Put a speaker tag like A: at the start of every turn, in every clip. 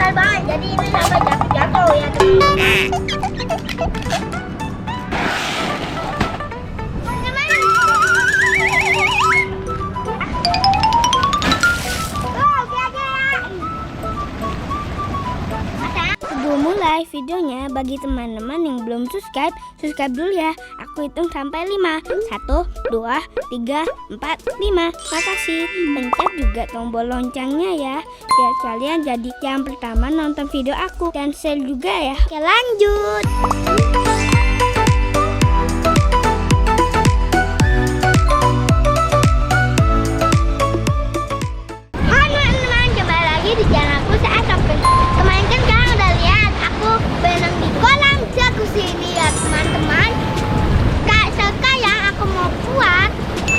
A: besar banget, jadi ini sampai jatuh-jatuh ya teman-teman.
B: Sebelum mulai videonya, bagi teman-teman yang belum subscribe dulu ya. Aku hitung sampai 5. 1, 2, 3, 4, 5. Makasih. Pencet juga tombol loncengnya ya, biar kalian jadi yang pertama nonton video aku. Dan share juga ya. Oke, lanjut.
A: Di jalan aku saat teman kan sekarang udah lihat aku berenang di kolam Jacuzy ini ya teman-teman. Sekarang aku mau buat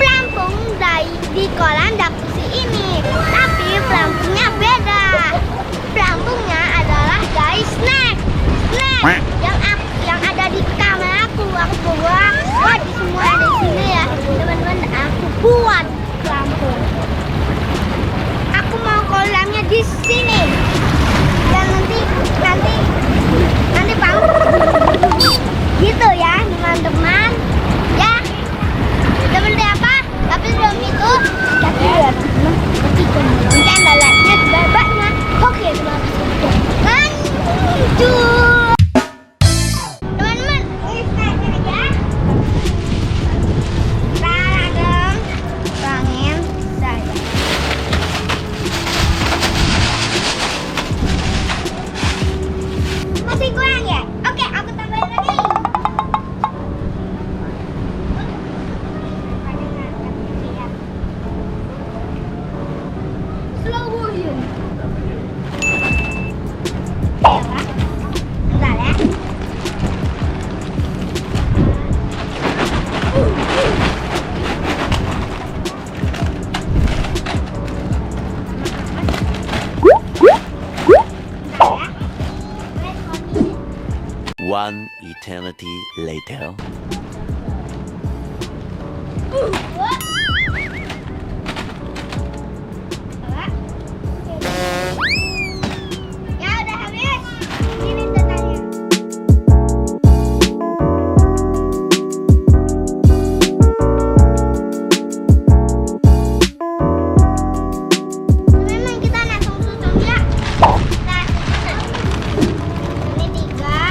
A: pelampung di kolam Jacuzy ini, tapi pelampungnya beda. Pelampungnya adalah dari snack yang ada di kamar aku buat semua di sini ya teman-teman. Aku buat pelampung. Aku mau kolamnya di sini. Dan nanti bau gitu ya teman-teman. Ya. Seperti apa? Tapi sebelum itu kita lihat lonceng dan like-nya juga banyak. Oke teman-teman. Lanjut. Teman-teman, ini snacknya ya. Ragam pengen saya. Masih kurang ya? Oke, aku tambahin lagi. Slow motion. Bentar ya.
C: One eternity later.
A: Ya udah habis. Ini datanya. Memang kita langsung susun ya. Ini 3.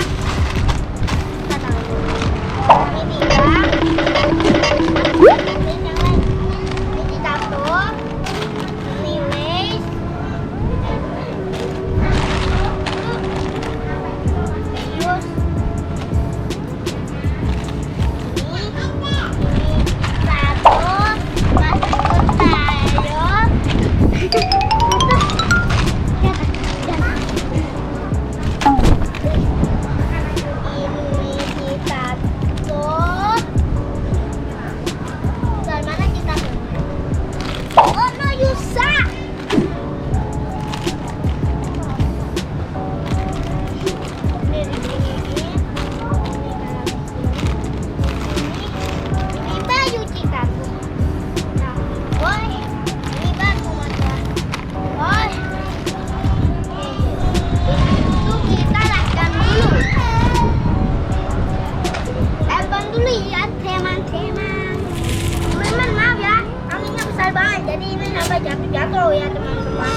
A: Jadi ini sampai jatuh-jatuh ya teman-teman.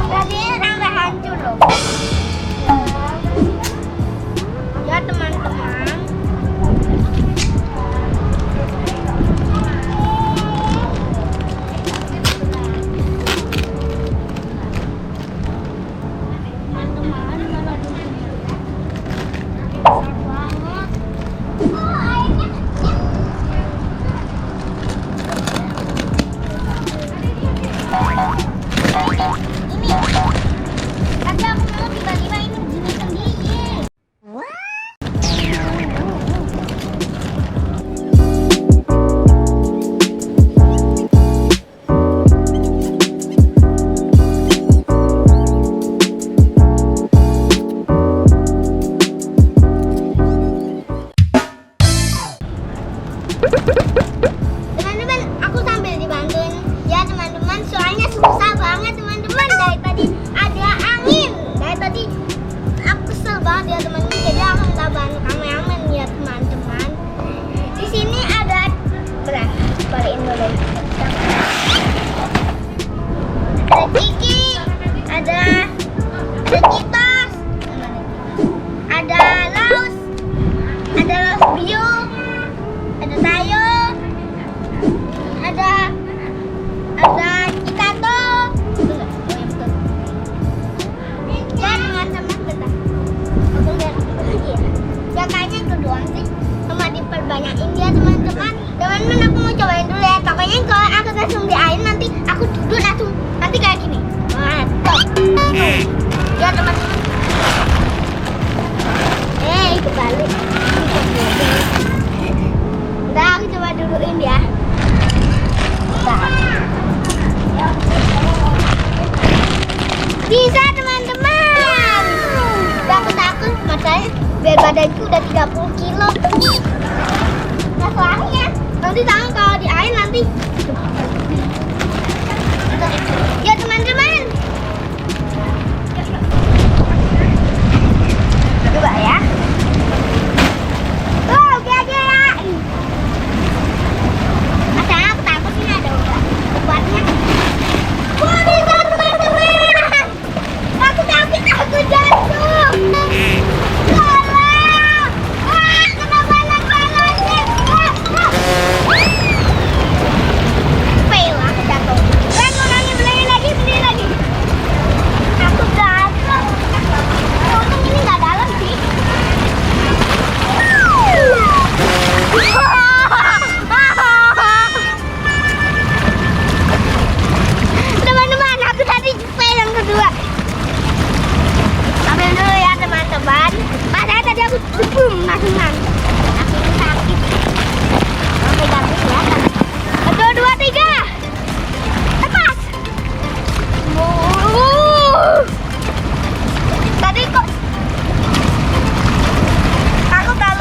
A: Jadi sampai hancur loh. Ya teman-teman. Teman-teman, aku sambil dibantuin ya teman-teman, soalnya susah biung, ada sayur, ada citato. Betul nggak? Oh ya betul. Ya teman-teman bentar. Aku lihat lagi ya. Ya kayaknya itu doang sih. Cuma diperbanyakin ya teman-teman. Teman-teman aku mau cobain dulu ya. Pokoknya kalau aku langsung di air nanti aku duduk langsung nanti kayak gini. Mantap. Ya teman-teman. Kebalik. Udah aku coba duluin ya. Bisa teman-teman. Takut makanya biar badanku udah 30 kilo. Nah soalnya nanti tangan kalau di air nanti. Ya teman-teman. Coba ya. Oke aja ya. Masa aku takut ini ada buatnya. Wah bisa teman-teman. Aku takut aku jatuh. Tolong. Wah kenapa panas-panasnya. Fail aku jatuh. Ulangi beli lagi. Aku jatuh. Untung ini nggak dalam sih. Teman-teman, aku tadi fail yang kedua. Ambil dulu ya teman-teman. Padahal tadi aku langsung aku sakit. Oke, bagus ya. 1, 2, 3. Lepas. Tadi kok aku kalau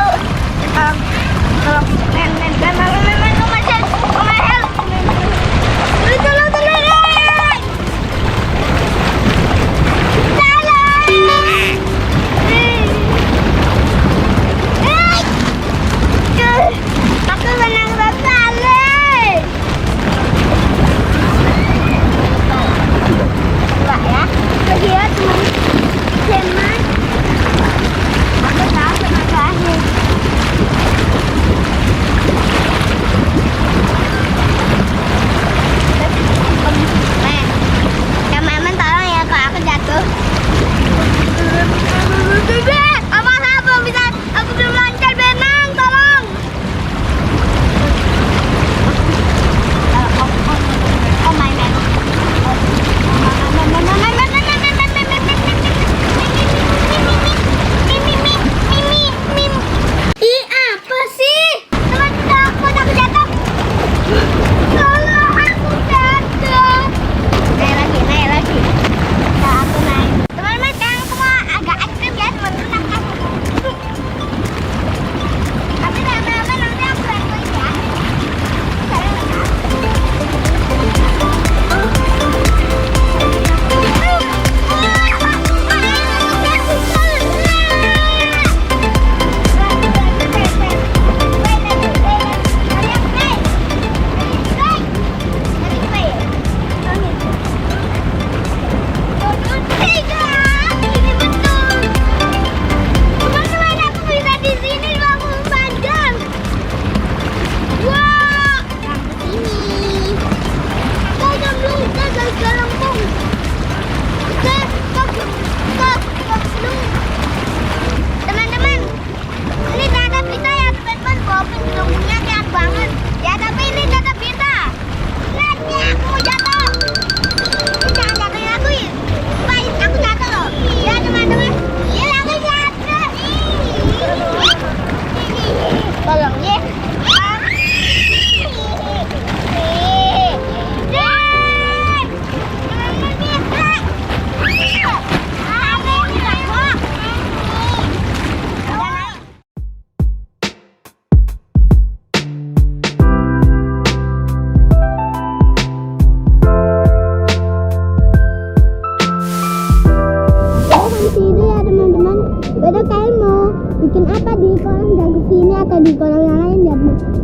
A: bikin apa di kolam Jacuzy ini atau di kolam yang lain ya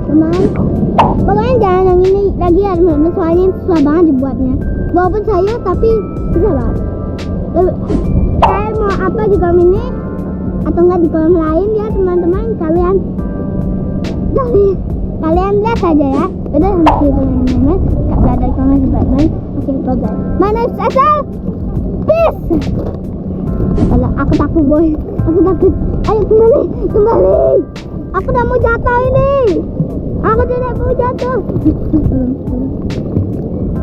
A: teman. Pokoknya jangan yang ini lagi ya teman-teman, soalnya susah banget dibuatnya. Walaupun saya tapi susah banget. Saya mau apa di kolam ini atau enggak di kolam lain ya teman-teman, kalian Jadi kalian lihat saja ya. Udah sampai situ teman-teman. Tak ada komen baik. Oke, bye. Mana Edsel? Peace. Kalau aku takut boy. Aku takut. Ayo kembali. Aku udah mau jatuh ini. Aku tidak mau jatuh.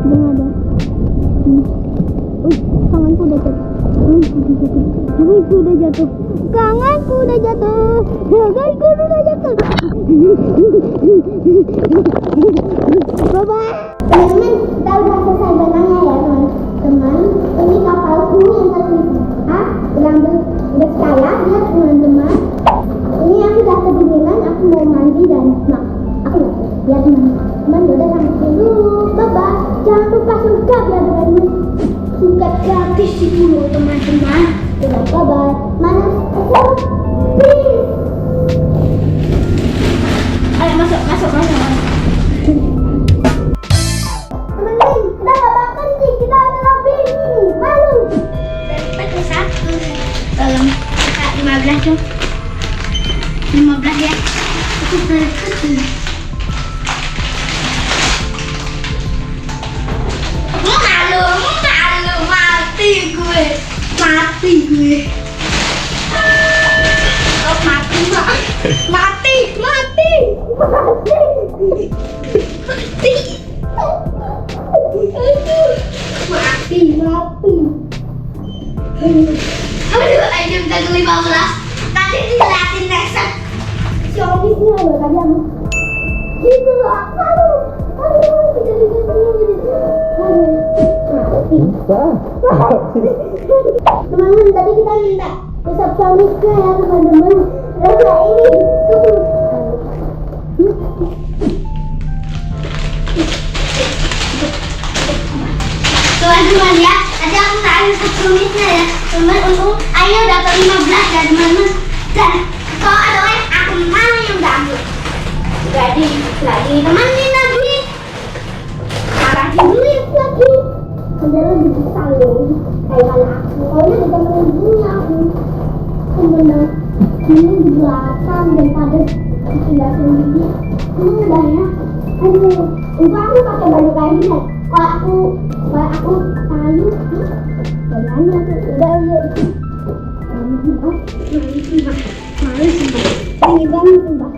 A: Jangan ada. Tanganku udah jatuh. Tanganku udah jatuh. Tanganku udah jatuh. Bye-bye. Teman-teman, kita udah selesai berenangnya ya teman-teman. Ini kapalku yang tertulis udah saya ya teman-teman. Ini aku udah kedinginan, aku mau mandi dan aku ya teman-teman udah sampai dulu. Bye-bye. Jangan lupa subscribe ya teman-teman. Subscribe gratis dulu teman-teman. Udah bye-bye. Mana Edsel? Peace. Ayo masuk. Teman-teman, kita nggak makan sih, kita ada lebih malu.
B: Dapat satu dalam 15 tuh. 15 ya. Itu berkecil. Malu, mati gue. Oh, mati. Aduh, aja bisa ke 15. Tadi dilihatin next.
A: Si Obi sih loh tadi aku. Gitu loh, aduh, teman-teman, tadi kita minta resepsionisnya ya teman-teman. Udah ini
B: Teman-teman ya, tadi aku tanya resepsionisnya ya. Teman untung ayo dapat 15 ya teman-teman. Dan kalau ada orang aku mau yang gabut. Jadi lagi temenin lagi.
A: arah duit lagi. Ada lebih besar loh. Kayak aku, pokoknya ditemenin dunia aku. Bener, ini di belakang daripada tinggal sendiri. Udah ya. Aduh, untuk aku pakai baju kayak gini. Kalau aku kayu, bagaimana tuh? Udah. Males sumpah. Ini banget sumpah.